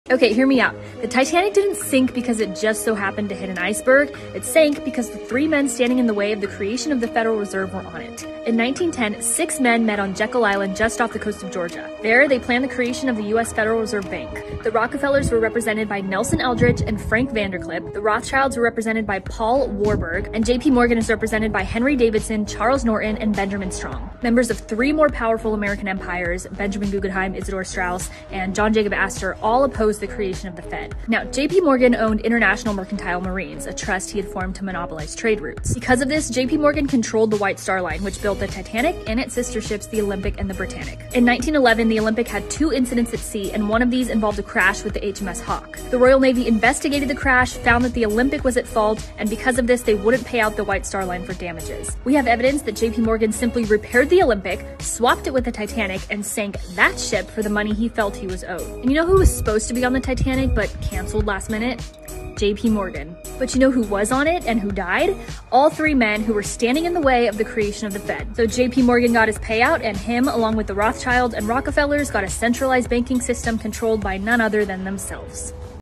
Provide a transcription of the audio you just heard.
Okay, hear me out. The Titanic didn't sink because it just so happened to hit an iceberg. It sank because the three men standing in the way of the creation of the Federal Reserve were on it. In 1910, 6 men met on Jekyll Island just off the coast of Georgia. There, they planned the creation of the U.S. Federal Reserve Bank. The Rockefellers were represented by Nelson Eldridge and Frank Vanderclip. The Rothschilds were represented by Paul Warburg. And J.P. Morgan is represented by Henry Davidson, Charles Norton, and Benjamin Strong. Members of 3 more powerful American empires, Benjamin Guggenheim, Isidor Straus, and John Jacob Astor, all opposed the creation of the Fed. Now, J.P. Morgan owned International Mercantile Marines, a trust he had formed to monopolize trade routes. Because of this, J.P. Morgan controlled the White Star Line, which built the Titanic and its sister ships, the Olympic and the Britannic. In 1911, the Olympic had 2 incidents at sea, and one of these involved a crash with the HMS Hawk. The Royal Navy investigated the crash, found that the Olympic was at fault, and because of this, they wouldn't pay out the White Star Line for damages. We have evidence that J.P. Morgan simply repaired the Olympic, swapped it with the Titanic, and sank that ship for the money he felt he was owed. And you know who was supposed to be on the Titanic but canceled last minute? J.P. Morgan. But you know who was on it and who died? All 3 men who were standing in the way of the creation of the Fed. So J.P. Morgan got his payout, and him, along with the Rothschilds and Rockefellers, got a centralized banking system controlled by none other than themselves.